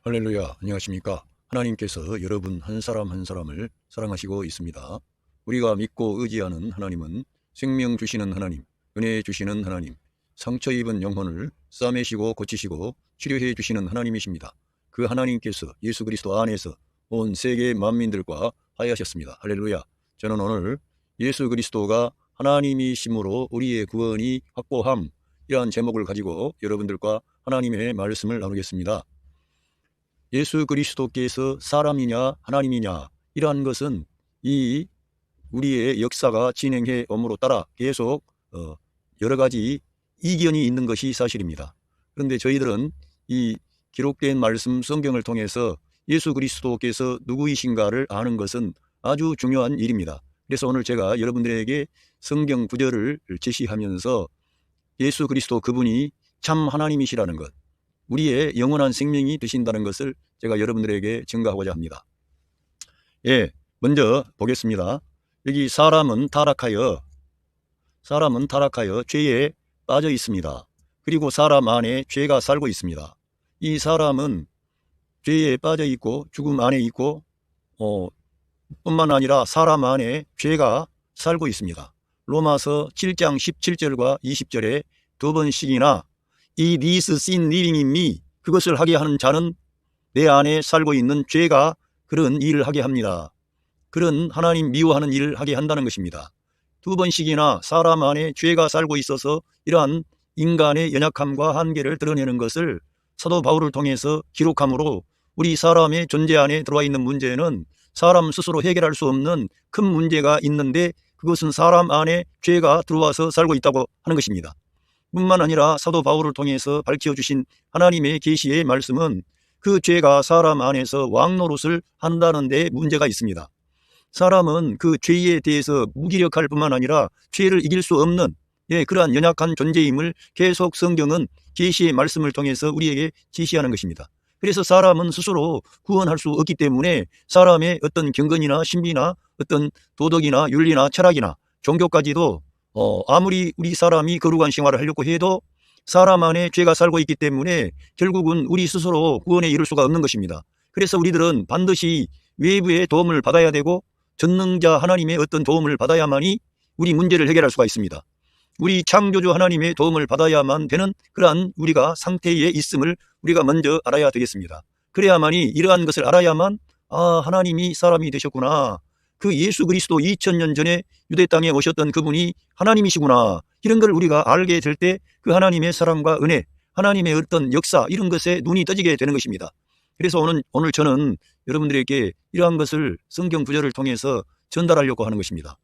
할렐루야, 안녕하십니까? 하나님께서 여러분 한 사람 한 사람을 사랑하시고 있습니다. 우리가 믿고 의지하는 하나님은 생명 주시는 하나님, 은혜 주시는 하나님, 상처 입은 영혼을 싸매시고 고치시고 치료해 주시는 하나님이십니다. 그 하나님께서 예수 그리스도 안에서 온 세계 만민들과 화해하셨습니다. 할렐루야. 저는 오늘 예수 그리스도가 하나님이심으로 우리의 구원이 확보함, 이러한 제목을 가지고 여러분들과 하나님의 말씀을 나누겠습니다. 예수 그리스도께서 사람이냐 하나님이냐 이러한 것은 이 우리의 역사가 진행해 옴으로 따라 계속 여러 가지 이견이 있는 것이 사실입니다. 그런데 저희들은 이 기록된 말씀 성경을 통해서 예수 그리스도께서 누구이신가를 아는 것은 아주 중요한 일입니다. 그래서 오늘 제가 여러분들에게 성경 구절을 제시하면서 예수 그리스도 그분이 참 하나님이시라는 것, 우리의 영원한 생명이 되신다는 것을 제가 여러분들에게 증거하고자 합니다. 먼저 보겠습니다. 여기 사람은 타락하여 죄에 빠져 있습니다. 그리고 사람 안에 죄가 살고 있습니다. 이 사람은 죄에 빠져 있고 죽음 안에 있고 뿐만 아니라 사람 안에 죄가 살고 있습니다. 로마서 7장 17절과 20절에 두 번씩이나 이 this sin living in me, 그것을 하게 하는 자는 내 안에 살고 있는 죄가 그런 일을 하게 합니다. 그런 하나님 미워하는 일을 하게 한다는 것입니다. 두 번씩이나 사람 안에 죄가 살고 있어서 이러한 인간의 연약함과 한계를 드러내는 것을 사도 바울을 통해서 기록함으로 우리 사람의 존재 안에 들어와 있는 문제는 사람 스스로 해결할 수 없는 큰 문제가 있는데 그것은 사람 안에 죄가 들어와서 살고 있다고 하는 것입니다. 뿐만 아니라 사도 바울을 통해서 밝혀주신 하나님의 계시의 말씀은 그 죄가 사람 안에서 왕노릇을 한다는 데 문제가 있습니다. 사람은 그 죄에 대해서 무기력할 뿐만 아니라 죄를 이길 수 없는 그러한 연약한 존재임을 계속 성경은 계시의 말씀을 통해서 우리에게 지시하는 것입니다. 그래서 사람은 스스로 구원할 수 없기 때문에 사람의 어떤 경건이나 신비나 어떤 도덕이나 윤리나 철학이나 종교까지도 아무리 우리 사람이 거룩한 생활을 하려고 해도 사람 안에 죄가 살고 있기 때문에 결국은 우리 스스로 구원에 이를 수가 없는 것입니다. 그래서 우리들은 반드시 외부의 도움을 받아야 되고 전능자 하나님의 어떤 도움을 받아야만이 우리 문제를 해결할 수가 있습니다. 우리 창조주 하나님의 도움을 받아야만 되는 그러한 우리가 상태에 있음을 우리가 먼저 알아야 되겠습니다. 그래야만이 이러한 것을 알아야만 하나님이 사람이 되셨구나, 그 예수 그리스도 2000년 전에 유대 땅에 오셨던 그분이 하나님이시구나, 이런 걸 우리가 알게 될 때 그 하나님의 사랑과 은혜, 하나님의 어떤 역사, 이런 것에 눈이 떠지게 되는 것입니다. 그래서 오늘 저는 여러분들에게 이러한 것을 성경 구절을 통해서 전달하려고 하는 것입니다.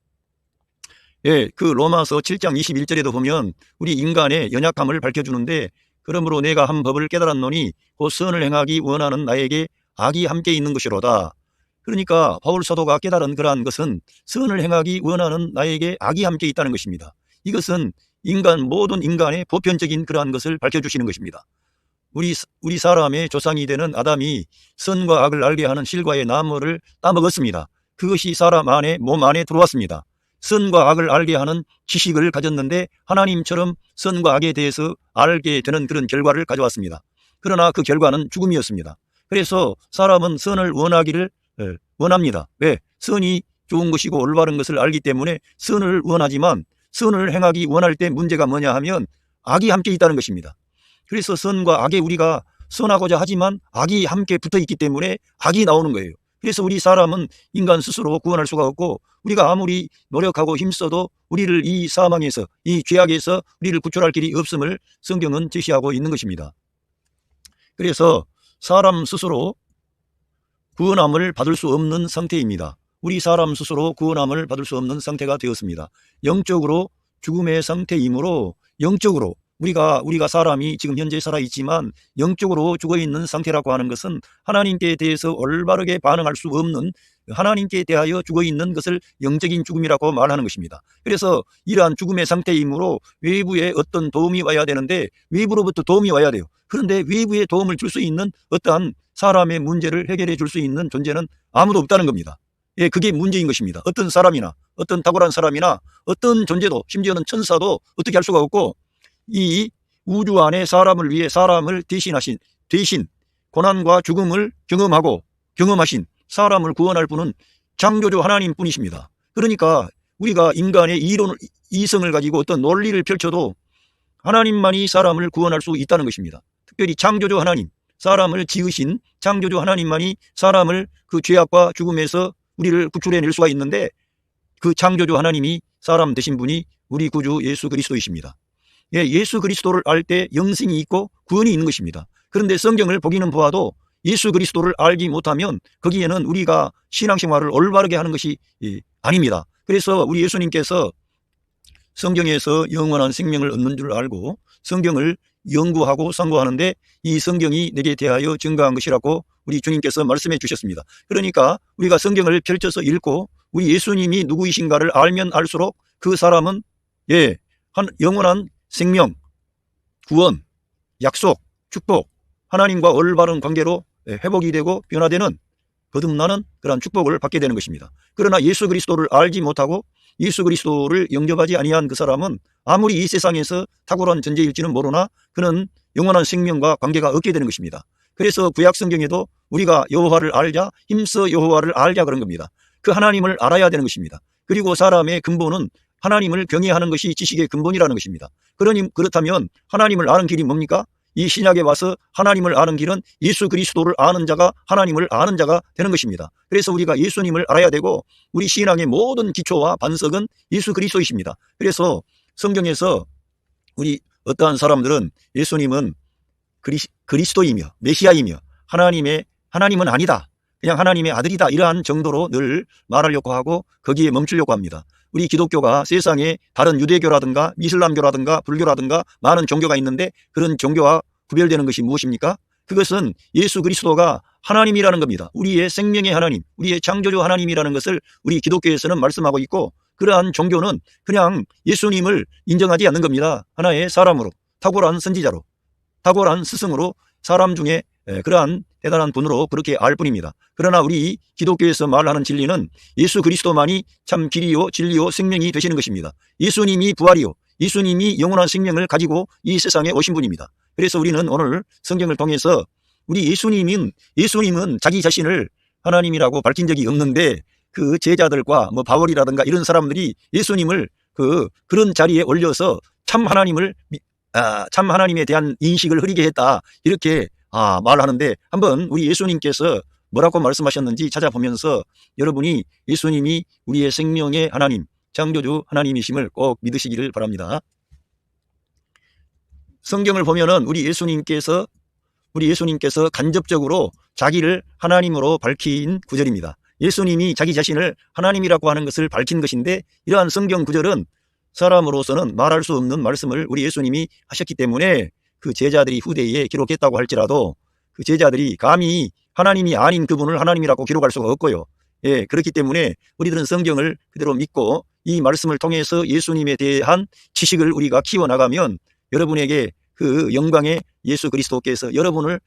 그 로마서 7장 21절에도 보면 우리 인간의 연약함을 밝혀주는데, 그러므로 내가 한 법을 깨달았노니 곧 선을 행하기 원하는 나에게 악이 함께 있는 것이로다. 그러니까 바울 사도가 깨달은 그러한 것은 선을 행하기 원하는 나에게 악이 함께 있다는 것입니다. 이것은 모든 인간의 보편적인 그러한 것을 밝혀주시는 것입니다. 우리 사람의 조상이 되는 아담이 선과 악을 알게 하는 실과의 나무를 따먹었습니다. 그것이 사람 안에, 몸 안에 들어왔습니다. 선과 악을 알게 하는 지식을 가졌는데 하나님처럼 선과 악에 대해서 알게 되는 그런 결과를 가져왔습니다. 그러나 그 결과는 죽음이었습니다. 그래서 사람은 선을 원하기를 원합니다. 왜? 선이 좋은 것이고 올바른 것을 알기 때문에 선을 원하지만 선을 행하기 원할 때 문제가 뭐냐 하면 악이 함께 있다는 것입니다. 그래서 선과 악에 우리가 선하고자 하지만 악이 함께 붙어 있기 때문에 악이 나오는 거예요. 그래서 우리 사람은 인간 스스로 구원할 수가 없고 우리가 아무리 노력하고 힘써도 우리를 이 사망에서, 이 죄악에서 우리를 구출할 길이 없음을 성경은 제시하고 있는 것입니다. 그래서 사람 스스로 구원함을 받을 수 없는 상태입니다. 우리 사람 스스로 구원함을 받을 수 없는 상태가 되었습니다. 영적으로 죽음의 상태이므로 영적으로 우리가 사람이 지금 현재 살아있지만 영적으로 죽어있는 상태라고 하는 것은 하나님께 대해서 올바르게 반응할 수 없는, 하나님께 대하여 죽어있는 것을 영적인 죽음이라고 말하는 것입니다. 그래서 이러한 죽음의 상태이므로 외부에 어떤 도움이 와야 되는데 외부로부터 도움이 와야 돼요. 그런데 외부에 도움을 줄 수 있는 어떠한 사람의 문제를 해결해 줄 수 있는 존재는 아무도 없다는 겁니다. 그게 문제인 것입니다. 어떤 사람이나 어떤 탁월한 사람이나 어떤 존재도, 심지어는 천사도 어떻게 할 수가 없고, 이 우주 안에 사람을 위해 사람을 대신 고난과 죽음을 경험하신 사람을 구원할 분은 창조주 하나님 뿐이십니다. 그러니까 우리가 인간의 이성을 가지고 어떤 논리를 펼쳐도 하나님만이 사람을 구원할 수 있다는 것입니다. 특별히 창조주 하나님, 사람을 지으신 창조주 하나님만이 사람을 그 죄악과 죽음에서 우리를 구출해낼 수가 있는데, 그 창조주 하나님이 사람 되신 분이 우리 구주 예수 그리스도이십니다. 예수 그리스도를 알 때 영생이 있고 구원이 있는 것입니다. 그런데 성경을 보기는 보아도 예수 그리스도를 알지 못하면 거기에는 우리가 신앙생활을 올바르게 하는 것이 아닙니다. 그래서 우리 예수님께서 성경에서 영원한 생명을 얻는 줄 알고 성경을 연구하고 상고하는데 이 성경이 내게 대하여 증거한 것이라고 우리 주님께서 말씀해 주셨습니다. 그러니까 우리가 성경을 펼쳐서 읽고 우리 예수님이 누구이신가를 알면 알수록 그 사람은 영원한 생명, 구원, 약속, 축복, 하나님과 올바른 관계로 회복이 되고 변화되는 거듭나는 그런 축복을 받게 되는 것입니다. 그러나 예수 그리스도를 알지 못하고 예수 그리스도를 영접하지 아니한 그 사람은 아무리 이 세상에서 탁월한 존재일지는 모르나 그는 영원한 생명과 관계가 없게 되는 것입니다. 그래서 구약 성경에도 우리가 여호와를 알자, 힘써 여호와를 알자 그런 겁니다. 그 하나님을 알아야 되는 것입니다. 그리고 사람의 근본은 하나님을 경외하는 것이 지식의 근본이라는 것입니다. 그렇다면 하나님을 아는 길이 뭡니까? 이 신약에 와서 하나님을 아는 길은 예수 그리스도를 아는 자가 하나님을 아는 자가 되는 것입니다. 그래서 우리가 예수님을 알아야 되고 우리 신앙의 모든 기초와 반석은 예수 그리스도이십니다. 그래서 성경에서 우리 어떠한 사람들은 예수님은 그리스도이며 메시아이며 하나님은 아니다, 그냥 하나님의 아들이다, 이러한 정도로 늘 말하려고 하고 거기에 멈추려고 합니다. 우리 기독교가 세상에 다른 유대교라든가 이슬람교라든가 불교라든가 많은 종교가 있는데 그런 종교와 구별되는 것이 무엇입니까? 그것은 예수 그리스도가 하나님이라는 겁니다. 우리의 생명의 하나님, 우리의 창조주 하나님이라는 것을 우리 기독교에서는 말씀하고 있고, 그러한 종교는 그냥 예수님을 인정하지 않는 겁니다. 하나의 사람으로, 탁월한 선지자로, 탁월한 스승으로, 사람 중에 그러한 대단한 분으로 그렇게 알 뿐입니다. 그러나 우리 기독교에서 말하는 진리는 예수 그리스도만이 참 길이요 진리요 생명이 되시는 것입니다. 예수님이 부활이요, 예수님이 영원한 생명을 가지고 이 세상에 오신 분입니다. 그래서 우리는 오늘 성경을 통해서 우리 예수님은 자기 자신을 하나님이라고 밝힌 적이 없는데 그 제자들과 바울이라든가 이런 사람들이 예수님을 그런 자리에 올려서 참 하나님에 대한 인식을 흐리게 했다, 이렇게 말하는데, 한번 우리 예수님께서 뭐라고 말씀하셨는지 찾아보면서 여러분이 예수님이 우리의 생명의 하나님, 창조주 하나님이심을 꼭 믿으시기를 바랍니다. 성경을 보면은 우리 예수님께서 간접적으로 자기를 하나님으로 밝힌 구절입니다. 예수님이 자기 자신을 하나님이라고 하는 것을 밝힌 것인데, 이러한 성경 구절은 사람으로서는 말할 수 없는 말씀을 우리 예수님이 하셨기 때문에 그 제자들이 후대에 기록했다고 할지라도 그 제자들이 감히 하나님이 아닌 그분을 하나님이라고 기록할 수가 없고요. 그렇기 때문에 우리들은 성경을 그대로 믿고 이 말씀을 통해서 예수님에 대한 지식을 우리가 키워나가면 여러분에게 그 영광의 예수 그리스도께서 여러분을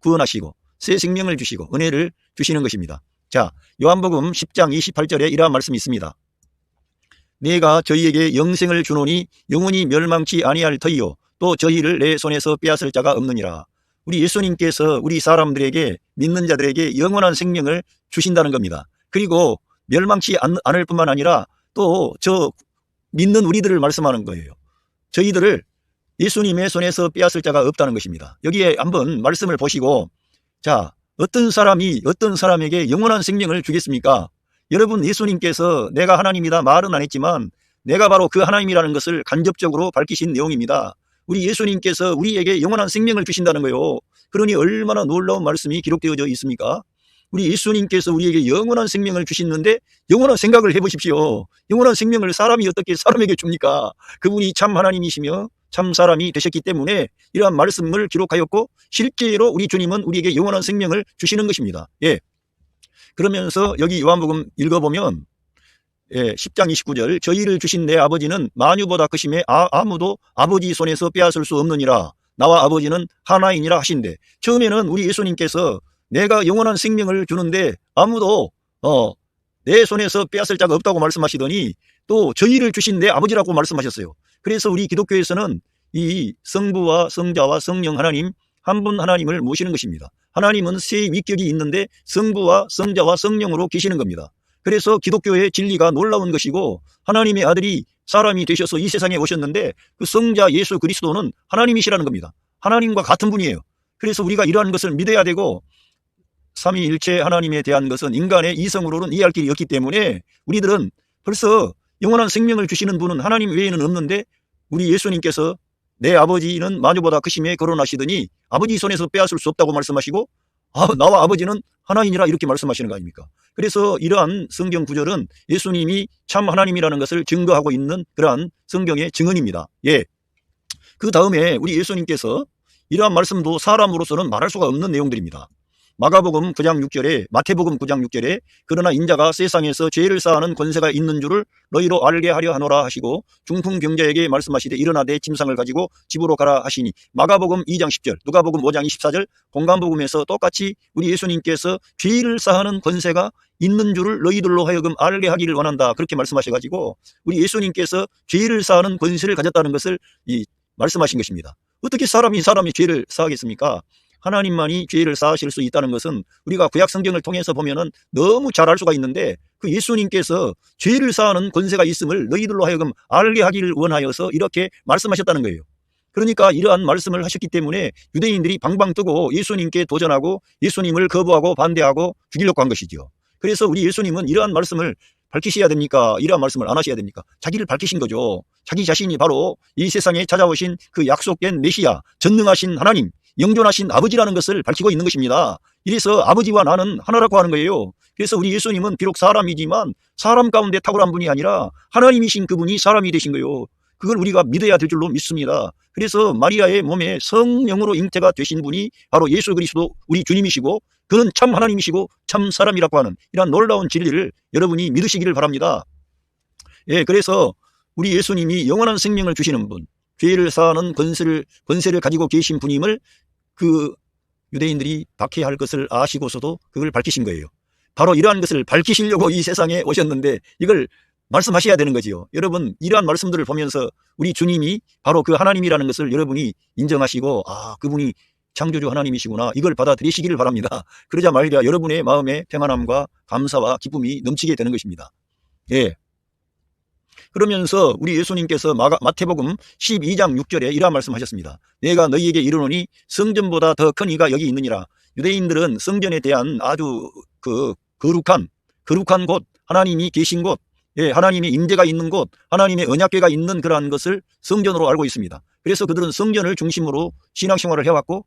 구원하시고 새 생명을 주시고 은혜를 주시는 것입니다. 자, 요한복음 10장 28절에 이러한 말씀이 있습니다. 내가 저희에게 영생을 주노니 영원히 멸망치 아니할 터이요 또 저희를 내 손에서 빼앗을 자가 없느니라. 우리 예수님께서 우리 사람들에게, 믿는 자들에게 영원한 생명을 주신다는 겁니다. 그리고 멸망치 않을 뿐만 아니라 또 믿는 우리들을 말씀하는 거예요. 저희들을 예수님의 손에서 빼앗을 자가 없다는 것입니다. 여기에 한번 말씀을 보시고, 자, 어떤 사람에게 영원한 생명을 주겠습니까? 여러분, 예수님께서 내가 하나님이다 말은 안 했지만 내가 바로 그 하나님이라는 것을 간접적으로 밝히신 내용입니다. 우리 예수님께서 우리에게 영원한 생명을 주신다는 거예요. 그러니 얼마나 놀라운 말씀이 기록되어져 있습니까? 우리 예수님께서 우리에게 영원한 생명을 주시는데 영원한 생각을 해보십시오. 영원한 생명을 사람이 어떻게 사람에게 줍니까? 그분이 참 하나님이시며 참 사람이 되셨기 때문에 이러한 말씀을 기록하였고, 실제로 우리 주님은 우리에게 영원한 생명을 주시는 것입니다. 그러면서 여기 요한복음 읽어보면 10장 29절, 저희를 주신 내 아버지는 만유보다 크심에 아무도 아버지 손에서 빼앗을 수 없느니라. 나와 아버지는 하나이니라 하신대. 처음에는 우리 예수님께서 내가 영원한 생명을 주는데 아무도 내 손에서 빼앗을 자가 없다고 말씀하시더니 또 저희를 주신 내 아버지라고 말씀하셨어요. 그래서 우리 기독교에서는 이 성부와 성자와 성령 하나님 한 분 하나님을 모시는 것입니다. 하나님은 세 위격이 있는데 성부와 성자와 성령으로 계시는 겁니다. 그래서 기독교의 진리가 놀라운 것이고 하나님의 아들이 사람이 되셔서 이 세상에 오셨는데 그 성자 예수 그리스도는 하나님이시라는 겁니다. 하나님과 같은 분이에요. 그래서 우리가 이러한 것을 믿어야 되고 삼위일체 하나님에 대한 것은 인간의 이성으로는 이해할 길이 없기 때문에 우리들은 벌써 영원한 생명을 주시는 분은 하나님 외에는 없는데 우리 예수님께서 내 아버지는 마녀보다 크심에 거론하시더니 아버지 손에서 빼앗을 수 없다고 말씀하시고 나와 아버지는 하나이니라 이렇게 말씀하시는 거 아닙니까? 그래서 이러한 성경 구절은 예수님이 참 하나님이라는 것을 증거하고 있는 그러한 성경의 증언입니다. 예. 그 다음에 우리 예수님께서 이러한 말씀도 사람으로서는 말할 수가 없는 내용들입니다. 마가복음 9장 6절에 마태복음 9장 6절에 그러나 인자가 세상에서 죄를 사하는 권세가 있는 줄을 너희로 알게 하려 하노라 하시고 중풍병자에게 말씀하시되 일어나 내 짐상을 가지고 집으로 가라 하시니 마가복음 2장 10절 누가복음 5장 24절 공관복음에서 똑같이 우리 예수님께서 죄를 사하는 권세가 있는 줄을 너희들로 하여금 알게 하기를 원한다 그렇게 말씀하셔가지고 우리 예수님께서 죄를 사하는 권세를 가졌다는 것을 말씀하신 것입니다. 어떻게 사람이 죄를 사하겠습니까? 하나님만이 죄를 사하실 수 있다는 것은 우리가 구약 성경을 통해서 보면은 너무 잘 알 수가 있는데 그 예수님께서 죄를 사하는 권세가 있음을 너희들로 하여금 알게 하기를 원하여서 이렇게 말씀하셨다는 거예요. 그러니까 이러한 말씀을 하셨기 때문에 유대인들이 방방 뜨고 예수님께 도전하고 예수님을 거부하고 반대하고 죽이려고 한 것이죠. 그래서 우리 예수님은 이러한 말씀을 밝히셔야 됩니까? 이러한 말씀을 안 하셔야 됩니까? 자기를 밝히신 거죠. 자기 자신이 바로 이 세상에 찾아오신 그 약속된 메시아, 전능하신 하나님, 영존하신 아버지라는 것을 밝히고 있는 것입니다. 이래서 아버지와 나는 하나라고 하는 거예요. 그래서 우리 예수님은 비록 사람이지만 사람 가운데 탁월한 분이 아니라 하나님이신 그분이 사람이 되신 거예요. 그걸 우리가 믿어야 될 줄로 믿습니다. 그래서 마리아의 몸에 성령으로 잉태가 되신 분이 바로 예수 그리스도 우리 주님이시고 그는 참 하나님이시고 참 사람이라고 하는 이러한 놀라운 진리를 여러분이 믿으시기를 바랍니다. 예, 그래서 우리 예수님이 영원한 생명을 주시는 분, 죄를 사하는 권세를 가지고 계신 분임을 그 유대인들이 박해할 것을 아시고서도 그걸 밝히신 거예요. 바로 이러한 것을 밝히시려고 이 세상에 오셨는데 이걸 말씀하셔야 되는 거지요. 여러분 이러한 말씀들을 보면서 우리 주님이 바로 그 하나님이라는 것을 여러분이 인정하시고 그분이 창조주 하나님이시구나 이걸 받아들이시기를 바랍니다. 그러자 말이야 여러분의 마음에 평안함과 감사와 기쁨이 넘치게 되는 것입니다. 예. 그러면서 우리 예수님께서 마태복음 12장 6절에 이러한 말씀하셨습니다. 내가 너희에게 이르노니 성전보다 더 큰 이가 여기 있느니라. 유대인들은 성전에 대한 아주 거룩한 곳, 하나님이 계신 곳, 하나님의 임재가 있는 곳, 하나님의 언약궤가 있는 그러한 것을 성전으로 알고 있습니다. 그래서 그들은 성전을 중심으로 신앙생활을 해왔고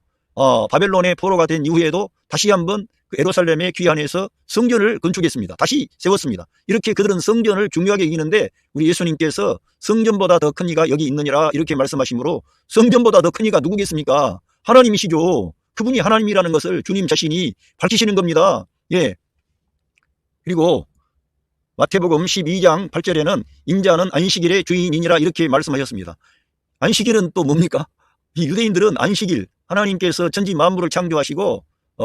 바벨론의 포로가 된 이후에도 다시 한번 그 예루살렘의 귀환해서 성전을 건축했습니다. 다시 세웠습니다. 이렇게 그들은 성전을 중요하게 여기는데 우리 예수님께서 성전보다 더 큰 이가 여기 있느니라 이렇게 말씀하시므로 성전보다 더 큰 이가 누구겠습니까? 하나님이시죠. 그분이 하나님이라는 것을 주님 자신이 밝히시는 겁니다. 예. 그리고 마태복음 12장 8절에는 인자는 안식일의 주인이니라 이렇게 말씀하셨습니다. 안식일은 또 뭡니까? 이 유대인들은 안식일, 하나님께서 천지 만물을 창조하시고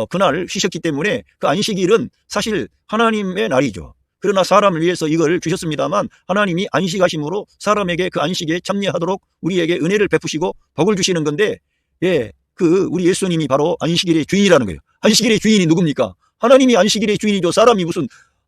그날 쉬셨기 때문에 그 안식일은 사실 하나님의 날이죠. 그러나 사람을 위해서 이걸 주셨습니다만 하나님이 안식하심으로 사람에게 그 안식에 참여하도록 우리에게 은혜를 베푸시고 복을 주시는 건데 우리 예수님이 바로 안식일의 주인이라는 거예요. 안식일의 주인이 누굽니까? 하나님이 안식일의 주인이죠. 사람이 무슨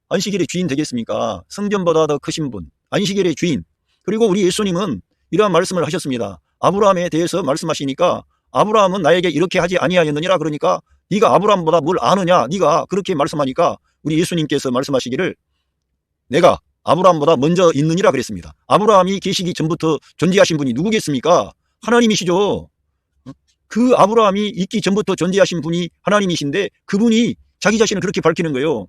안식일의 주인 되겠습니까? 성전보다 더 크신 분, 안식일의 주인. 그리고 우리 예수님은 이러한 말씀을 하셨습니다. 아브라함에 대해서 말씀하시니까 아브라함은 나에게 이렇게 하지 아니하였느니라 그러니까 네가 아브라함보다 뭘 아느냐 네가 그렇게 말씀하니까 우리 예수님께서 말씀하시기를 내가 아브라함보다 먼저 있느니라 그랬습니다. 아브라함이 계시기 전부터 존재하신 분이 누구겠습니까? 하나님이시죠. 그 아브라함이 있기 전부터 존재하신 분이 하나님이신데 그분이 자기 자신을 그렇게 밝히는 거예요.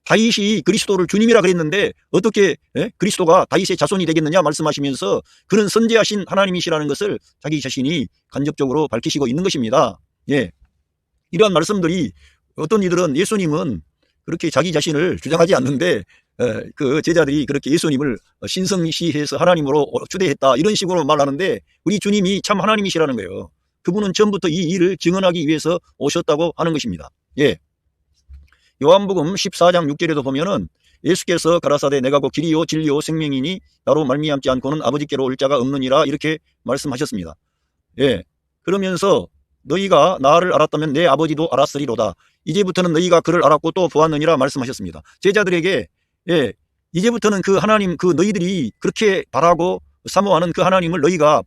다윗이 그리스도를 주님이라 그랬는데 어떻게 그리스도가 다윗의 자손이 되겠느냐 말씀하시면서 그는 선지하신 하나님이시라는 것을 자기 자신이 간접적으로 밝히시고 있는 것입니다. 예. 이러한 말씀들이 어떤 이들은 예수님은 그렇게 자기 자신을 주장하지 않는데 그 제자들이 그렇게 예수님을 신성시해서 하나님으로 추대했다 이런 식으로 말하는데 우리 주님이 참 하나님이시라는 거예요. 그분은 처음부터 이 일을 증언하기 위해서 오셨다고 하는 것입니다. 예. 요한복음 14장 6절에도 보면은 예수께서 가라사대 내가 곧 길이요 진리요 생명이니 나로 말미암지 않고는 아버지께로 올 자가 없느니라 이렇게 말씀하셨습니다. 예. 그러면서 너희가 나를 알았다면 내 아버지도 알았으리로다. 이제부터는 너희가 그를 알았고 또 보았느니라 말씀하셨습니다. 제자들에게 이제부터는 그 하나님, 그 너희들이 그렇게 바라고 사모하는 그 하나님을 너희가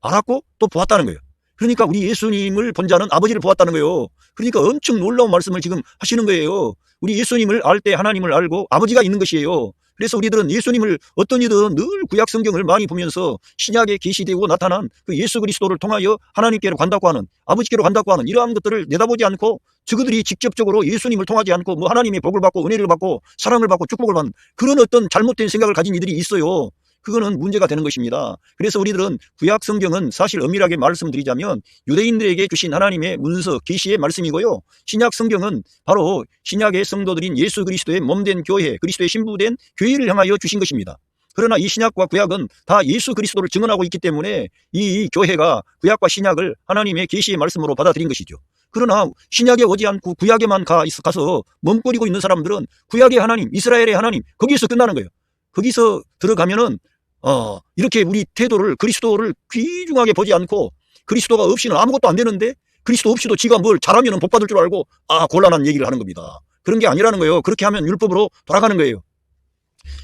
알았고 또 보았다는 거예요. 그러니까 우리 예수님을 본 자는 아버지를 보았다는 거예요. 그러니까 엄청 놀라운 말씀을 지금 하시는 거예요. 우리 예수님을 알 때 하나님을 알고 아버지가 있는 것이에요. 그래서 우리들은 예수님을 어떤 이든 늘 구약 성경을 많이 보면서 신약에 계시되고 나타난 그 예수 그리스도를 통하여 하나님께로 간다고 하는, 아버지께로 간다고 하는 이러한 것들을 내다보지 않고 저그들이 직접적으로 예수님을 통하지 않고 뭐 하나님의 복을 받고 은혜를 받고 사랑을 받고 축복을 받는 그런 어떤 잘못된 생각을 가진 이들이 있어요. 그거는 문제가 되는 것입니다. 그래서 우리들은 구약 성경은 사실 엄밀하게 말씀드리자면 유대인들에게 주신 하나님의 문서 계시의 말씀이고요. 신약 성경은 바로 신약의 성도들인 예수 그리스도의 몸된 교회, 그리스도의 신부된 교회를 향하여 주신 것입니다. 그러나 이 신약과 구약은 다 예수 그리스도를 증언하고 있기 때문에 이 교회가 구약과 신약을 하나님의 계시의 말씀으로 받아들인 것이죠. 그러나 신약에 오지 않고 구약에만 가서 머뭇거리고 있는 사람들은 구약의 하나님, 이스라엘의 하나님 거기에서 끝나는 거예요. 거기서 들어가면은 이렇게 우리 태도를 그리스도를 귀중하게 보지 않고 그리스도가 없이는 아무것도 안 되는데 그리스도 없이도 지가 뭘 잘하면 복 받을 줄 알고 곤란한 얘기를 하는 겁니다. 그런 게 아니라는 거예요. 그렇게 하면 율법으로 돌아가는 거예요.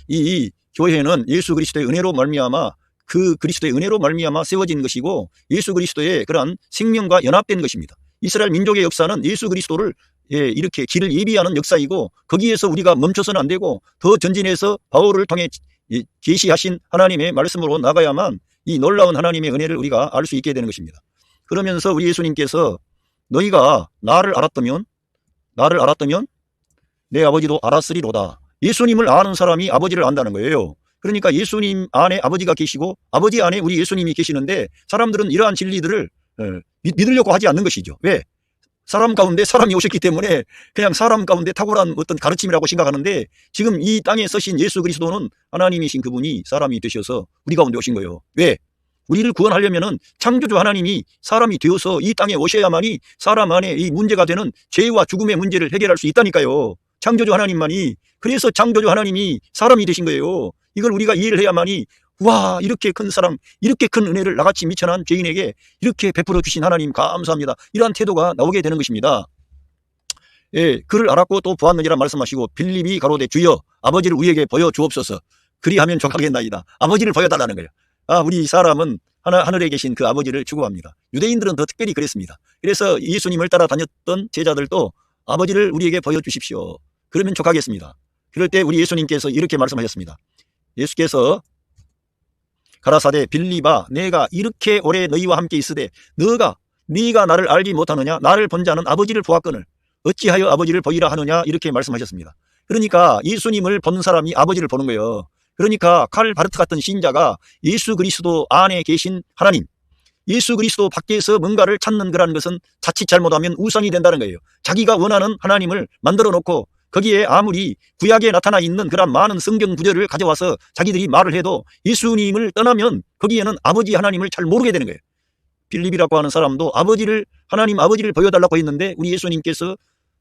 이 교회는 예수 그리스도의 은혜로 말미암아 그 그리스도의 은혜로 말미암아 세워진 것이고 예수 그리스도의 그러한 생명과 연합된 것입니다. 이스라엘 민족의 역사는 예수 그리스도를 이렇게 길을 예비하는 역사이고 거기에서 우리가 멈춰서는 안 되고 더 전진해서 바울을 통해 계시하신 하나님의 말씀으로 나가야만 이 놀라운 하나님의 은혜를 우리가 알 수 있게 되는 것입니다. 그러면서 우리 예수님께서 너희가 나를 알았다면 내 아버지도 알았으리로다. 예수님을 아는 사람이 아버지를 안다는 거예요. 그러니까 예수님 안에 아버지가 계시고 아버지 안에 우리 예수님이 계시는데 사람들은 이러한 진리들을 믿으려고 하지 않는 것이죠. 왜? 사람 가운데 사람이 오셨기 때문에 그냥 사람 가운데 탁월한 어떤 가르침이라고 생각하는데 지금 이 땅에 서신 예수 그리스도는 하나님이신 그분이 사람이 되셔서 우리 가운데 오신 거예요. 왜? 우리를 구원하려면은 창조주 하나님이 사람이 되어서 이 땅에 오셔야만이 사람 안에 이 문제가 되는 죄와 죽음의 문제를 해결할 수 있다니까요. 창조주 하나님만이. 그래서 창조주 하나님이 사람이 되신 거예요. 이걸 우리가 이해를 해야만이 와, 이렇게 큰 사랑, 이렇게 큰 은혜를 나같이 미천한 죄인에게 이렇게 베풀어 주신 하나님 감사합니다. 이러한 태도가 나오게 되는 것입니다. 그를 알았고 또 보았느니라 말씀하시고 빌립이 가로되 주여 아버지를 우리에게 보여주옵소서. 그리하면 족하겠나이다. 아버지를 보여달라는 거예요. 우리 사람은 하늘에 계신 그 아버지를 추구합니다. 유대인들은 더 특별히 그랬습니다. 그래서 예수님을 따라 다녔던 제자들도 아버지를 우리에게 보여주십시오. 그러면 족하겠습니다. 그럴 때 우리 예수님께서 이렇게 말씀하셨습니다. 예수께서 가라사대 빌립아 내가 이렇게 오래 너희와 함께 있으되 네가 나를 알지 못하느냐? 나를 본 자는 아버지를 보았거늘 어찌하여 아버지를 보이라 하느냐? 이렇게 말씀하셨습니다. 그러니까 예수님을 본 사람이 아버지를 보는 거예요. 그러니까 칼 바르트 같은 신자가 예수 그리스도 안에 계신 하나님, 예수 그리스도 밖에서 뭔가를 찾는 거라는 것은 자칫 잘못하면 우상이 된다는 거예요. 자기가 원하는 하나님을 만들어 놓고 거기에 아무리 구약에 나타나 있는 그런 많은 성경 구절을 가져와서 자기들이 말을 해도 예수님을 떠나면 거기에는 아버지 하나님을 잘 모르게 되는 거예요. 빌립이라고 하는 사람도 하나님 아버지를 보여달라고 했는데 우리 예수님께서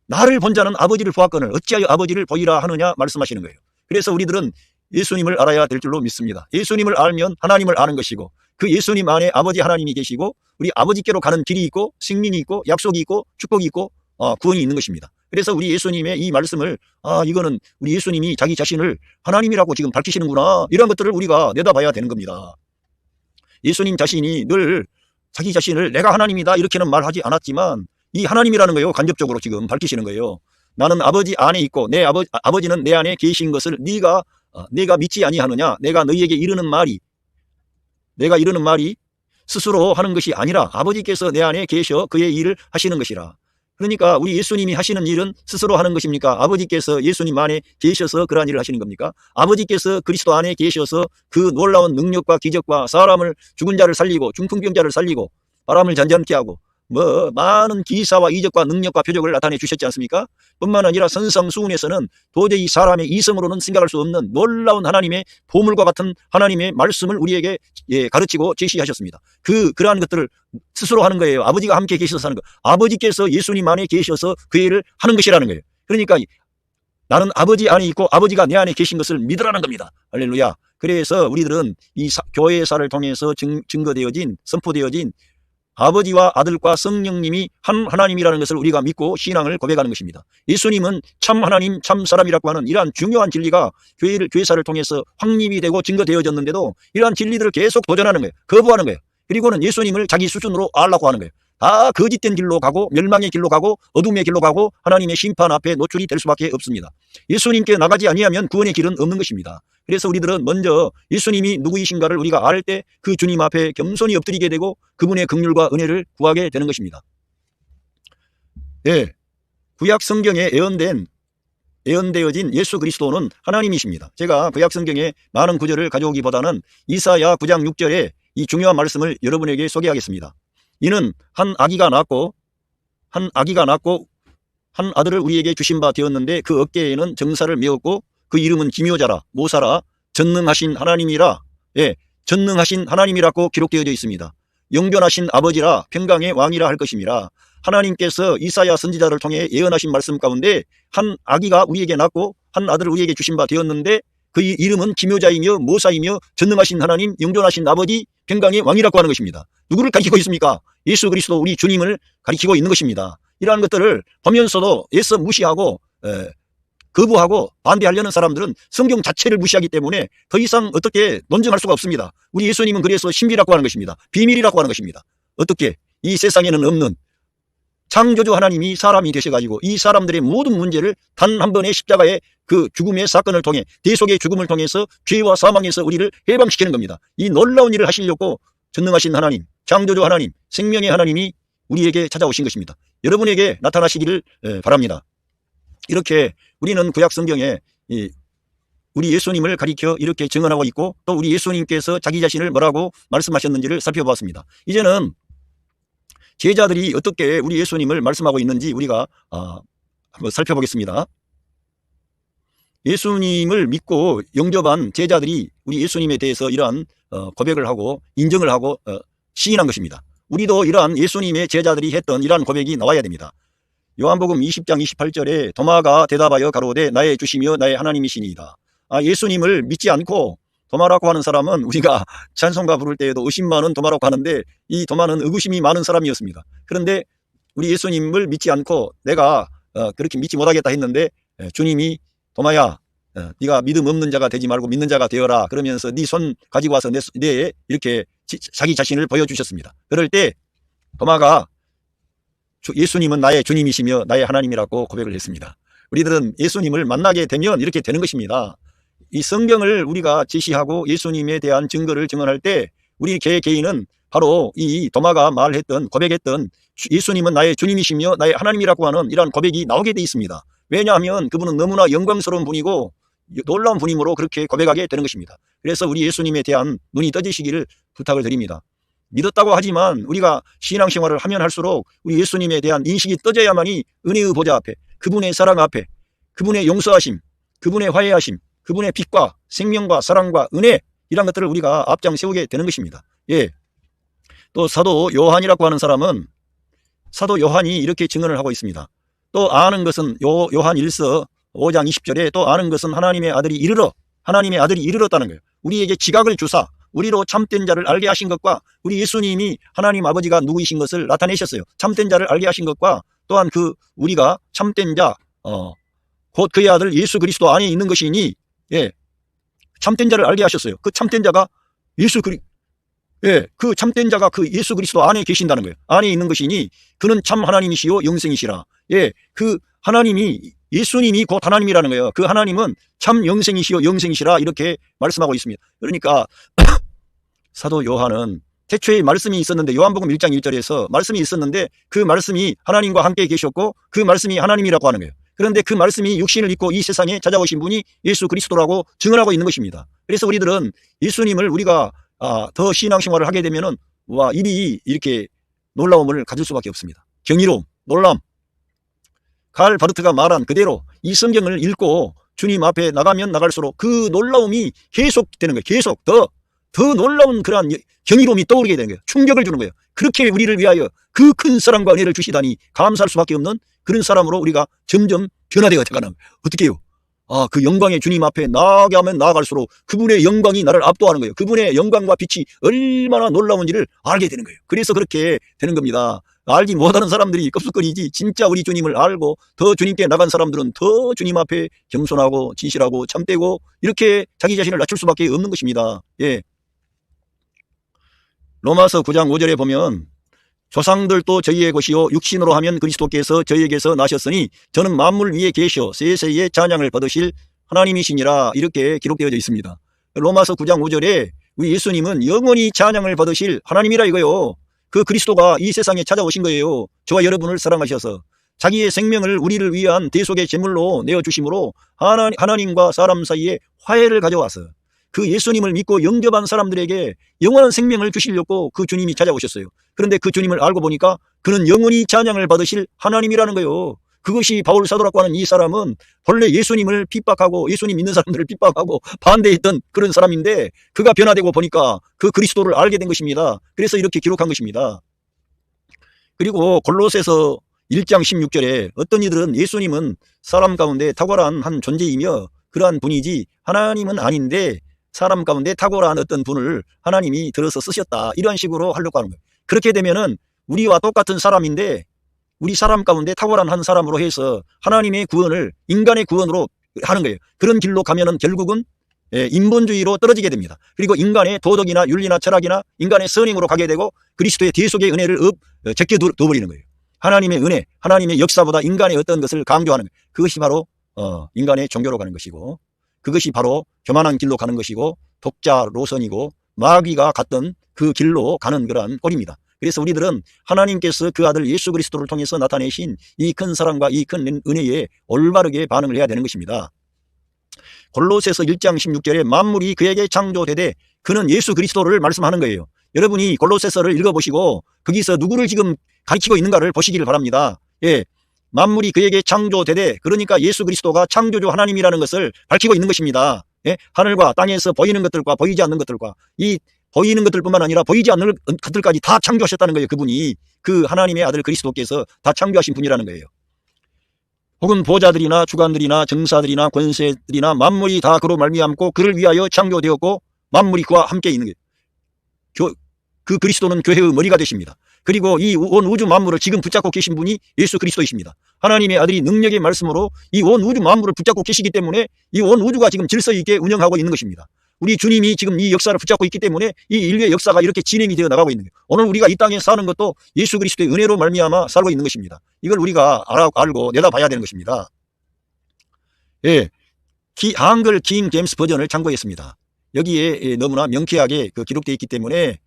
나를 본 자는 아버지를 보았거늘 어찌하여 아버지를 보이라 하느냐 말씀하시는 거예요. 그래서 우리들은 예수님을 알아야 될 줄로 믿습니다. 예수님을 알면 하나님을 아는 것이고 그 예수님 안에 아버지 하나님이 계시고 우리 아버지께로 가는 길이 있고 생명이 있고 약속이 있고 축복이 있고 구원이 있는 것입니다. 그래서 우리 예수님의 이 말씀을 이거는 우리 예수님이 자기 자신을 하나님이라고 지금 밝히시는구나 이런 것들을 우리가 내다봐야 되는 겁니다. 예수님 자신이 늘 자기 자신을 내가 하나님이다 이렇게는 말하지 않았지만 이 하나님이라는 거예요. 간접적으로 지금 밝히시는 거예요. 나는 아버지 안에 있고 내 아버지는 내 안에 계신 것을 네가 믿지 아니하느냐? 내가 너희에게 이르는 말이 스스로 하는 것이 아니라 아버지께서 내 안에 계셔 그의 일을 하시는 것이라. 그러니까 우리 예수님이 하시는 일은 스스로 하는 것입니까? 아버지께서 예수님 안에 계셔서 그러한 일을 하시는 겁니까? 아버지께서 그리스도 안에 계셔서 그 놀라운 능력과 기적과 사람을 죽은 자를 살리고 중풍병자를 살리고 바람을 잔잔케 하고 많은 기사와 이적과 능력과 표적을 나타내 주셨지 않습니까? 뿐만 아니라 선상수훈에서는 도저히 사람의 이성으로는 생각할 수 없는 놀라운 하나님의 보물과 같은 하나님의 말씀을 우리에게 가르치고 제시하셨습니다. 그러한 것들을 스스로 하는 거예요. 아버지가 함께 계셔서 하는 거. 아버지께서 예수님 안에 계셔서 그 일을 하는 것이라는 거예요. 그러니까 나는 아버지 안에 있고 아버지가 내 안에 계신 것을 믿으라는 겁니다. 할렐루야. 그래서 우리들은 이 교회사를 통해서 증거되어진 선포되어진 아버지와 아들과 성령님이 한 하나님이라는 것을 우리가 믿고 신앙을 고백하는 것입니다. 예수님은 참 하나님, 참 사람이라고 하는 이러한 중요한 진리가 교회사를 통해서 확립이 되고 증거되어졌는데도 이러한 진리들을 계속 도전하는 거예요. 거부하는 거예요. 그리고는 예수님을 자기 수준으로 알라고 하는 거예요. 다 거짓된 길로 가고 멸망의 길로 가고 어둠의 길로 가고 하나님의 심판 앞에 노출이 될 수밖에 없습니다. 예수님께 나가지 아니하면 구원의 길은 없는 것입니다. 그래서 우리들은 먼저 예수님이 누구이신가를 우리가 알 때 그 주님 앞에 겸손히 엎드리게 되고 그분의 긍휼과 은혜를 구하게 되는 것입니다. 예, 구약 성경에 예언되어진 예수 그리스도는 하나님이십니다. 제가 구약 성경에 많은 구절을 가져오기보다는 이사야 9장 6절에 이 중요한 말씀을 여러분에게 소개하겠습니다. 이는 한 아기가 낳고 한 아들을 우리에게 주신 바 되었는데 그 어깨에는 정사를 메었고 그 이름은 기묘자라 모사라 전능하신 하나님이라, 예, 전능하신 하나님이라고 기록되어져 있습니다. 영존하신 아버지라 평강의 왕이라 할 것임이라. 하나님께서 이사야 선지자를 통해 예언하신 말씀 가운데 한 아기가 우리에게 낳고 한 아들을 우리에게 주신 바 되었는데 그 이름은 기묘자이며 모사이며 전능하신 하나님, 영존하신 아버지, 평강의 왕이라고 하는 것입니다. 누구를 가리키고 있습니까? 예수 그리스도 우리 주님을 가리키고 있는 것입니다. 이러한 것들을 보면서도 애써 무시하고 거부하고 반대하려는 사람들은 성경 자체를 무시하기 때문에 더 이상 어떻게 논증할 수가 없습니다. 우리 예수님은 그래서 신비라고 하는 것입니다. 비밀이라고 하는 것입니다. 어떻게 이 세상에는 없는 창조주 하나님이 사람이 되셔가지고 이 사람들의 모든 문제를 단 한 번의 십자가의 그 죽음의 사건을 통해 대속의 죽음을 통해서 죄와 사망에서 우리를 해방시키는 겁니다. 이 놀라운 일을 하시려고 전능하신 하나님, 창조주 하나님, 생명의 하나님이 우리에게 찾아오신 것입니다. 여러분에게 나타나시기를 바랍니다. 이렇게 우리는 구약 성경에 우리 예수님을 가리켜 이렇게 증언하고 있고 또 우리 예수님께서 자기 자신을 뭐라고 말씀하셨는지를 살펴보았습니다. 이제는 제자들이 어떻게 우리 예수님을 말씀하고 있는지 우리가 한번 살펴보겠습니다. 예수님을 믿고 영접한 제자들이 우리 예수님에 대해서 이러한 고백을 하고 인정을 하고 시인한 것입니다. 우리도 이러한 예수님의 제자들이 했던 이러한 고백이 나와야 됩니다. 요한복음 20장 28절에 도마가 대답하여 가로되 나의 주시며 나의 하나님이시니이다. 예수님을 믿지 않고 도마라고 하는 사람은 우리가 찬송가 부를 때에도 의심많은 도마라고 하는데 이 도마는 의구심이 많은 사람이었습니다. 그런데 우리 예수님을 믿지 않고 내가 그렇게 믿지 못하겠다 했는데 주님이 도마야 네가 믿음 없는 자가 되지 말고 믿는 자가 되어라 그러면서 네 손 가지고 와서 내 이렇게 자기 자신을 보여주셨습니다. 그럴 때 도마가 예수님은 나의 주님이시며 나의 하나님이라고 고백을 했습니다. 우리들은 예수님을 만나게 되면 이렇게 되는 것입니다. 이 성경을 우리가 제시하고 예수님에 대한 증거를 증언할 때 우리 개인은 바로 이 도마가 말했던 고백했던 예수님은 나의 주님이시며 나의 하나님이라고 하는 이러한 고백이 나오게 돼 있습니다. 왜냐하면 그분은 너무나 영광스러운 분이고 놀라운 분이므로 그렇게 고백하게 되는 것입니다. 그래서 우리 예수님에 대한 눈이 떠지시기를 부탁을 드립니다. 믿었다고 하지만 우리가 신앙생활을 하면 할수록 우리 예수님에 대한 인식이 떠져야만이 은혜의 보좌 앞에 그분의 사랑 앞에 그분의 용서하심, 그분의 화해하심, 그분의 빛과 생명과 사랑과 은혜 이런 것들을 우리가 앞장 세우게 되는 것입니다. 예. 또 사도 요한이라고 하는 사람은 사도 요한이 이렇게 증언을 하고 있습니다. 또 아는 것은 요한 1서 5장 20절에 또 아는 것은 하나님의 아들이 이르렀다는 거예요. 우리에게 지각을 주사 우리로 참된 자를 알게 하신 것과 우리 예수님이 하나님 아버지가 누구이신 것을 나타내셨어요. 참된 자를 알게 하신 것과 또한 우리가 참된 자 곧 그의 아들 예수 그리스도 안에 있는 것이니 예, 참된 자를 알게 하셨어요. 그 참된 자가 그 참된 자가 그 예수 그리스도 안에 계신다는 거예요. 안에 있는 것이니 그는 참 하나님이시요 영생이시라. 예, 그 하나님이 예수님이 곧 하나님이라는 거예요. 그 하나님은 참 영생이시요 영생이시라 이렇게 말씀하고 있습니다. 그러니까 사도 요한은 태초에 말씀이 있었는데 요한복음 1장 1절에서 말씀이 있었는데 그 말씀이 하나님과 함께 계셨고 그 말씀이 하나님이라고 하는 거예요. 그런데 그 말씀이 육신을 입고 이 세상에 찾아오신 분이 예수 그리스도라고 증언하고 있는 것입니다. 그래서 우리들은 예수님을 우리가 더 신앙생활을 하게 되면은 일이 이렇게 놀라움을 가질 수밖에 없습니다. 경이로움, 놀람. 칼 바르트가 말한 그대로 이 성경을 읽고 주님 앞에 나가면 나갈수록 그 놀라움이 계속되는 거예요. 계속 더 놀라운 그러한 경이로움이 떠오르게 되는 거예요. 충격을 주는 거예요. 그렇게 우리를 위하여 그 큰 사랑과 은혜를 주시다니 감사할 수밖에 없는 그런 사람으로 우리가 점점 변화되어 가는 거예요. 어떻게 해요? 그 영광의 주님 앞에 나아가면 나아갈수록 그분의 영광이 나를 압도하는 거예요. 그분의 영광과 빛이 얼마나 놀라운지를 알게 되는 거예요. 그래서 그렇게 되는 겁니다. 알지 못하는 사람들이 껍숙거리지, 진짜 우리 주님을 알고 더 주님께 나간 사람들은 더 주님 앞에 겸손하고 진실하고 참되고 이렇게 자기 자신을 낮출 수밖에 없는 것입니다. 예. 로마서 9장 5절에 보면 조상들도 저희의 것이요 육신으로 하면 그리스도께서 저희에게서 나셨으니 저는 만물 위에 계시오 세세의 찬양을 받으실 하나님이시니라, 이렇게 기록되어져 있습니다. 로마서 9장 5절에 우리 예수님은 영원히 찬양을 받으실 하나님이라 이거요. 그 그리스도가 이 세상에 찾아오신 거예요. 저와 여러분을 사랑하셔서 자기의 생명을 우리를 위한 대속의 제물로 내어주심으로 하나님과 사람 사이에 화해를 가져와서 그 예수님을 믿고 영접한 사람들에게 영원한 생명을 주시려고 그 주님이 찾아오셨어요. 그런데 그 주님을 알고 보니까 그는 영원히 찬양을 받으실 하나님이라는 거예요. 그것이 바울 사도라고 하는 이 사람은 본래 예수님을 핍박하고 예수님 믿는 사람들을 핍박하고 반대했던 그런 사람인데 그가 변화되고 보니까 그 그리스도를 알게 된 것입니다. 그래서 이렇게 기록한 것입니다. 그리고 골로새서 1장 16절에 어떤 이들은 예수님은 사람 가운데 탁월한 한 존재이며 그러한 분이지 하나님은 아닌데 사람 가운데 탁월한 어떤 분을 하나님이 들어서 쓰셨다, 이런 식으로 하려고 하는 거예요. 그렇게 되면은 우리와 똑같은 사람인데 우리 사람 가운데 탁월한 한 사람으로 해서 하나님의 구원을 인간의 구원으로 하는 거예요. 그런 길로 가면은 결국은 인본주의로 떨어지게 됩니다. 그리고 인간의 도덕이나 윤리나 철학이나 인간의 선행으로 가게 되고 그리스도의 대속의 은혜를 제껴둬버리는 거예요. 하나님의 은혜, 하나님의 역사보다 인간의 어떤 것을 강조하는 거예요. 그것이 바로 인간의 종교로 가는 것이고, 그것이 바로 교만한 길로 가는 것이고, 독자 노선이고 마귀가 갔던 그 길로 가는 그러한 꼴입니다. 그래서 우리들은 하나님께서 그 아들 예수 그리스도를 통해서 나타내신 이 큰 사랑과 이 큰 은혜에 올바르게 반응을 해야 되는 것입니다. 골로새서 1장 16절에 만물이 그에게 창조되되 그는 예수 그리스도를 말씀하는 거예요. 여러분이 골로새서를 읽어보시고 거기서 누구를 지금 가리키고 있는가를 보시기를 바랍니다. 예, 만물이 그에게 창조되되, 그러니까 예수 그리스도가 창조주 하나님이라는 것을 밝히고 있는 것입니다. 예, 하늘과 땅에서 보이는 것들과 보이지 않는 것들과 이 보이는 것들뿐만 아니라 보이지 않는 것들까지 다 창조하셨다는 거예요. 그분이, 그 하나님의 아들 그리스도께서 다 창조하신 분이라는 거예요. 혹은 보좌들이나 주관들이나 정사들이나 권세들이나 만물이 다 그로 말미암고 그를 위하여 창조되었고 만물이 그와 함께 있는 거예요. 그 그리스도는 교회의 머리가 되십니다. 그리고 이 온 우주 만물을 지금 붙잡고 계신 분이 예수 그리스도이십니다. 하나님의 아들이 능력의 말씀으로 이 온 우주 만물을 붙잡고 계시기 때문에 이 온 우주가 지금 질서 있게 운영하고 있는 것입니다. 우리 주님이 지금 이 역사를 붙잡고 있기 때문에 이 인류의 역사가 이렇게 진행이 되어 나가고 있는 거예요. 오늘 우리가 이 땅에 사는 것도 예수 그리스도의 은혜로 말미암아 살고 있는 것입니다. 이걸 우리가 알고 내다봐야 되는 것입니다. 예, 한글 킹 제임스 버전을 참고했습니다. 여기에 너무나 명쾌하게 기록되어 있기 때문에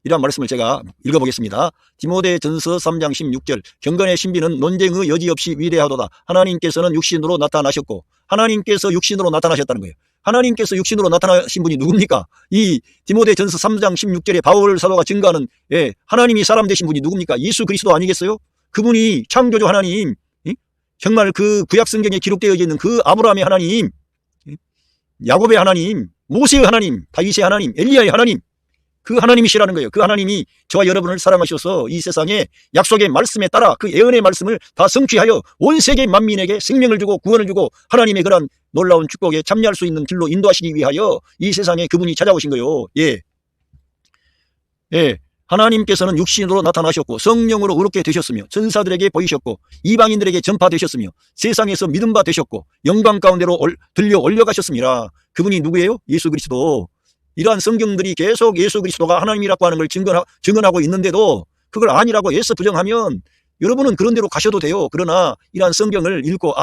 이러한 말씀을 제가 읽어보겠습니다. 디모데전서 3장 16절 경건의 신비는 논쟁의 여지없이 위대하도다. 하나님께서는 육신으로 나타나셨고, 하나님께서 육신으로 나타나셨다는 거예요. 하나님께서 육신으로 나타나신 분이 누굽니까? 이 디모데전서 3장 16절에 바울 사도가 증거하는 하나님이 사람 되신 분이 누굽니까? 예수 그리스도 아니겠어요? 그분이 창조주 하나님, 정말 그 구약 성경에 기록되어 있는 그 아브라함의 하나님, 야곱의 하나님, 모세의 하나님, 다윗의 하나님, 엘리야의 하나님, 그 하나님이시라는 거예요. 그 하나님이 저와 여러분을 사랑하셔서 이 세상에 약속의 말씀에 따라 그 예언의 말씀을 다 성취하여 온 세계 만민에게 생명을 주고 구원을 주고 하나님의 그런 놀라운 축복에 참여할 수 있는 길로 인도하시기 위하여 이 세상에 그분이 찾아오신 거예요. 하나님께서는 육신으로 나타나셨고 성령으로 의롭게 되셨으며 천사들에게 보이셨고 이방인들에게 전파되셨으며 세상에서 믿음 바 되셨고 영광 가운데로 들려 올려가셨습니다. 그분이 누구예요? 예수 그리스도. 이러한 성경들이 계속 예수 그리스도가 하나님이라고 하는 걸 증언하고 있는데도 그걸 아니라고 애써 부정하면 여러분은 그런 대로 가셔도 돼요. 그러나 이러한 성경을 읽고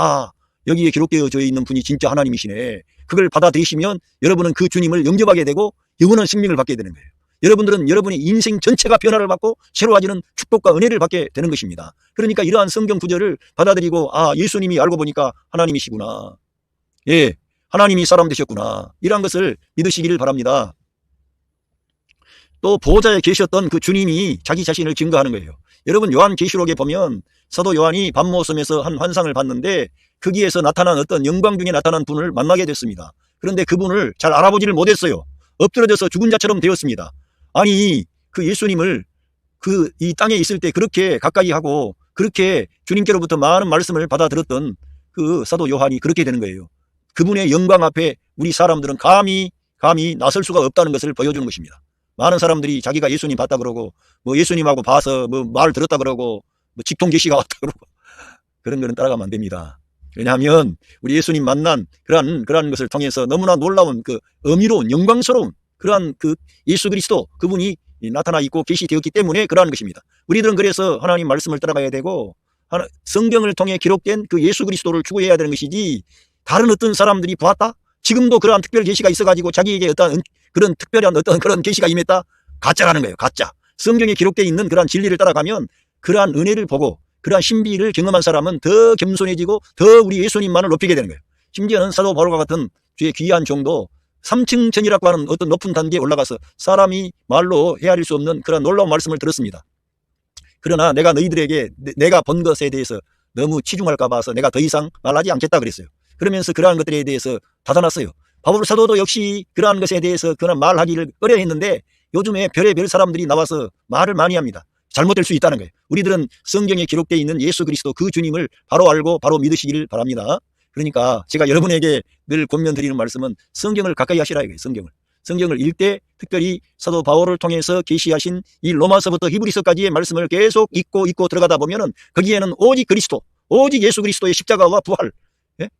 여기에 기록되어져 있는 분이 진짜 하나님이시네, 그걸 받아들이시면 여러분은 그 주님을 영접하게 되고 영원한 생명을 받게 되는 거예요. 여러분들은 여러분의 인생 전체가 변화를 받고 새로워지는 축복과 은혜를 받게 되는 것입니다. 그러니까 이러한 성경 구절을 받아들이고 예수님이 알고 보니까 하나님이시구나, 하나님이 사람 되셨구나, 이러한 것을 믿으시기를 바랍니다. 또 보호자에 계셨던 그 주님이 자기 자신을 증거하는 거예요. 여러분 요한계시록에 보면 사도 요한이 밤모섬에서 한 환상을 봤는데 거기에서 나타난 어떤 영광 중에 나타난 분을 만나게 됐습니다. 그런데 그분을 잘 알아보지를 못했어요. 엎드러져서 죽은 자처럼 되었습니다. 아니 그 예수님을 이 땅에 있을 때 그렇게 가까이 하고 그렇게 주님께로부터 많은 말씀을 받아 들었던 그 사도 요한이 그렇게 되는 거예요. 그분의 영광 앞에 우리 사람들은 감히 나설 수가 없다는 것을 보여주는 것입니다. 많은 사람들이 자기가 예수님 봤다 그러고 뭐 예수님하고 봐서 뭐 말 들었다 그러고 뭐 직통 계시가 왔다 그러고 그런 거는 따라가면 안 됩니다. 왜냐하면 우리 예수님 만난 그러한 것을 통해서 너무나 놀라운 그 어미로운 영광스러운 그러한 그 예수 그리스도 그분이 나타나 있고 계시되었기 때문에 그러한 것입니다. 우리들은 그래서 하나님 말씀을 따라가야 되고 성경을 통해 기록된 그 예수 그리스도를 추구해야 되는 것이지 다른 어떤 사람들이 보았다? 지금도 그러한 특별 계시가 있어가지고 자기에게 어떤 그런 특별한 어떤 그런 계시가 임했다? 가짜라는 거예요. 가짜. 성경에 기록되어 있는 그러한 진리를 따라가면 그러한 은혜를 보고 그러한 신비를 경험한 사람은 더 겸손해지고 더 우리 예수님만을 높이게 되는 거예요. 심지어는 사도 바울과 같은 주의 귀한 종도 3층 천이라고 하는 어떤 높은 단계에 올라가서 사람이 말로 헤아릴 수 없는 그런 놀라운 말씀을 들었습니다. 그러나 내가 너희들에게 내가 본 것에 대해서 너무 치중할까 봐서 내가 더 이상 말하지 않겠다 그랬어요. 그러면서 그러한 것들에 대해서 닫아놨어요. 바울 사도도 역시 그러한 것에 대해서 그런 말하기를 꺼려했는데 요즘에 별의별 사람들이 나와서 말을 많이 합니다. 잘못될 수 있다는 거예요. 우리들은 성경에 기록되어 있는 예수 그리스도 그 주님을 바로 알고 바로 믿으시기를 바랍니다. 그러니까 제가 여러분에게 늘 권면드리는 말씀은 성경을 가까이 하시라 이거예요. 성경을 읽되 특별히 사도 바울을 통해서 계시하신 이 로마서부터 히브리서까지의 말씀을 계속 읽고 들어가다 보면은 거기에는 오직 그리스도, 오직 예수 그리스도의 십자가와 부활,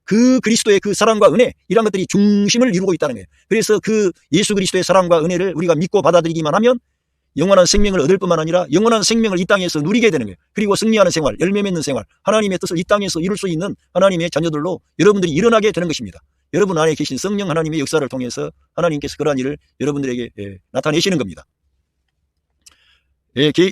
그 그리스도의 그 사랑과 은혜 이런 것들이 중심을 이루고 있다는 거예요. 그래서 그 예수 그리스도의 사랑과 은혜를 우리가 믿고 받아들이기만 하면 영원한 생명을 얻을 뿐만 아니라 영원한 생명을 이 땅에서 누리게 되는 거예요. 그리고 승리하는 생활, 열매 맺는 생활, 하나님의 뜻을 이 땅에서 이룰 수 있는 하나님의 자녀들로 여러분들이 일어나게 되는 것입니다. 여러분 안에 계신 성령 하나님의 역사를 통해서 하나님께서 그러한 일을 여러분들에게 나타내시는 겁니다.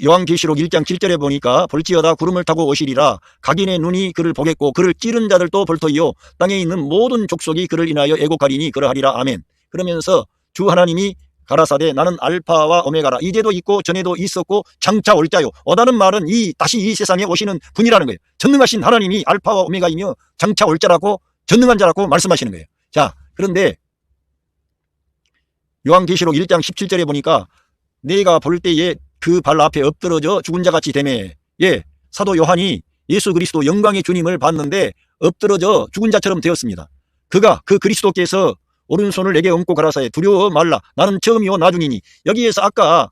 요한계시록 1장 7절에 보니까 볼지어다 구름을 타고 오시리라 각인의 눈이 그를 보겠고 그를 찌른 자들도 볼터이요 땅에 있는 모든 족속이 그를 인하여 애곡하리니 그러하리라 아멘. 그러면서 주 하나님이 가라사대 나는 알파와 오메가라 이제도 있고 전에도 있었고 장차 올 자요. 오다는 말은 다시 이 세상에 오시는 분이라는 거예요. 전능하신 하나님이 알파와 오메가이며 장차 올 자라고 전능한 자라고 말씀하시는 거예요. 자, 그런데 요한계시록 1장 17절에 보니까 내가 볼 때에 그 발 앞에 엎드러져 죽은 자같이 되매 사도 요한이 예수 그리스도 영광의 주님을 봤는데 엎드러져 죽은 자처럼 되었습니다. 그 그리스도께서 오른손을 내게 얹고 가라사대 두려워 말라 나는 처음이요 나중이니 여기에서 아까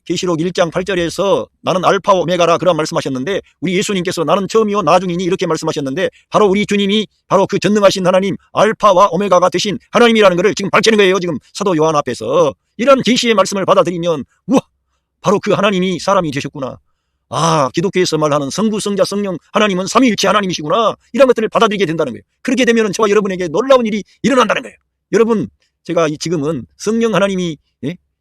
계시록 1장 8절에서 나는 알파와 오메가라 그런 말씀하셨는데 우리 예수님께서 나는 처음이요 나중이니 이렇게 말씀하셨는데 바로 우리 주님이 바로 그 전능하신 하나님 알파와 오메가가 되신 하나님이라는 것을 지금 밝히는 거예요. 지금 사도 요한 앞에서 이런 계시의 말씀을 받아들이면 우와 바로 그 하나님이 사람이 되셨구나. 아, 기독교에서 말하는 성부, 성자, 성령 하나님은 삼위일체 하나님이시구나. 이런 것들을 받아들이게 된다는 거예요. 그렇게 되면 저와 여러분에게 놀라운 일이 일어난다는 거예요. 여러분, 제가 지금은 성령 하나님이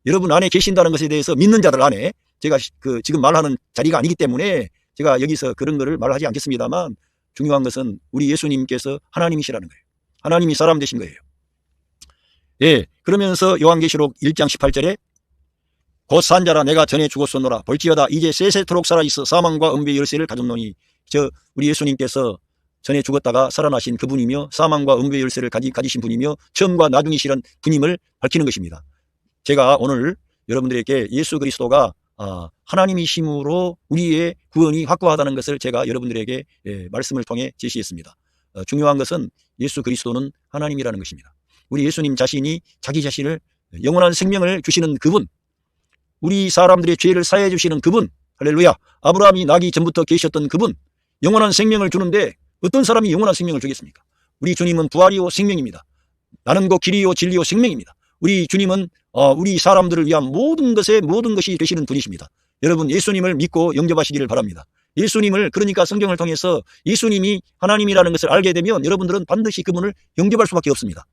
여러분 안에 계신다는 것에 대해서 믿는 자들 안에 제가 지금 말하는 자리가 아니기 때문에 제가 여기서 그런 거를 말하지 않겠습니다만 중요한 것은 우리 예수님께서 하나님이시라는 거예요. 하나님이 사람 되신 거예요. 그러면서 요한계시록 1장 18절에 곧 산 자라 내가 전에 죽었었노라 볼지어다 이제 세세토록 살아있어 사망과 음배의 열쇠를 가졌노니 우리 예수님께서 전에 죽었다가 살아나신 그분이며 사망과 음배의 열쇠를 가지신 분이며 처음과 나중이시란 분임을 밝히는 것입니다. 제가 오늘 여러분들에게 예수 그리스도가 하나님이심으로 우리의 구원이 확고하다는 것을 제가 여러분들에게 말씀을 통해 제시했습니다. 중요한 것은 예수 그리스도는 하나님이라는 것입니다. 우리 예수님 자신이 자기 자신을 영원한 생명을 주시는 그분, 우리 사람들의 죄를 사해 주시는 그분, 할렐루야. 아브라함이 나기 전부터 계셨던 그분, 영원한 생명을 주는데 어떤 사람이 영원한 생명을 주겠습니까? 우리 주님은 부활이요 생명입니다. 나는 곧 길이요 진리요 생명입니다. 우리 주님은 우리 사람들을 위한 모든 것이 되시는 분이십니다. 여러분 예수님을 믿고 영접하시기를 바랍니다. 예수님을 그러니까 성경을 통해서 예수님이 하나님이라는 것을 알게 되면 여러분들은 반드시 그분을 영접할 수밖에 없습니다.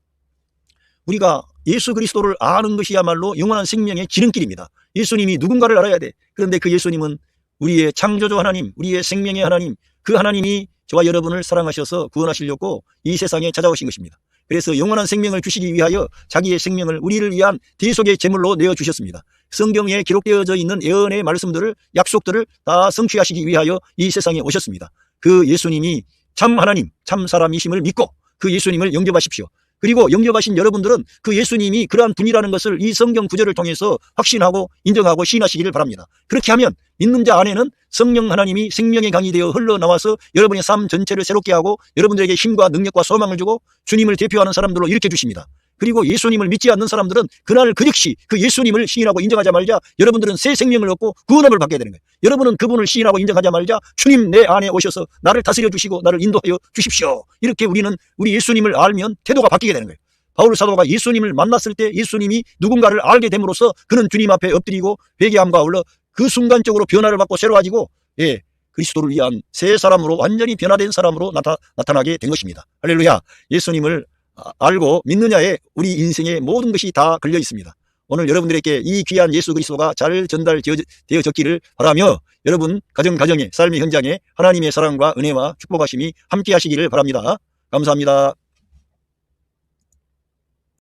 우리가 예수 그리스도를 아는 것이야말로 영원한 생명의 지름길입니다. 예수님이 누군가를 알아야 돼. 그런데 그 예수님은 우리의 창조주 하나님, 우리의 생명의 하나님, 그 하나님이 저와 여러분을 사랑하셔서 구원하시려고 이 세상에 찾아오신 것입니다. 그래서 영원한 생명을 주시기 위하여 자기의 생명을 우리를 위한 대속의 제물로 내어주셨습니다. 성경에 기록되어져 있는 예언의 말씀들을 약속들을 다 성취하시기 위하여 이 세상에 오셨습니다. 그 예수님이 참 하나님, 참 사람이심을 믿고 그 예수님을 영접하십시오. 그리고 영접하신 여러분들은 그 예수님이 그러한 분이라는 것을 이 성경 구절을 통해서 확신하고 인정하고 시인하시기를 바랍니다. 그렇게 하면 믿는 자 안에는 성령 하나님이 생명의 강이 되어 흘러나와서 여러분의 삶 전체를 새롭게 하고 여러분들에게 힘과 능력과 소망을 주고 주님을 대표하는 사람들로 일으켜 주십니다. 그리고 예수님을 믿지 않는 사람들은 그날 그 즉시 그 예수님을 시인하고 인정하자마자 여러분들은 새 생명을 얻고 구원함을 받게 되는 거예요. 여러분은 그분을 시인하고 인정하자마자 주님 내 안에 오셔서 나를 다스려 주시고 나를 인도하여 주십시오. 이렇게 우리는 우리 예수님을 알면 태도가 바뀌게 되는 거예요. 바울 사도가 예수님을 만났을 때 예수님이 누군가를 알게 됨으로써 그는 주님 앞에 엎드리고 회개함과 아울러 그 순간적으로 변화를 받고 새로워지고 그리스도를 위한 새 사람으로 완전히 변화된 사람으로 나타나게 된 것입니다. 할렐루야. 예수님을 알고 믿느냐에 우리 인생의 모든 것이 다 걸려 있습니다. 오늘 여러분들에게 이 귀한 예수 그리스도가 잘 전달되어졌기를 바라며 여러분 가정에 삶의 현장에 하나님의 사랑과 은혜와 축복하심이 함께 하시기를 바랍니다. 감사합니다.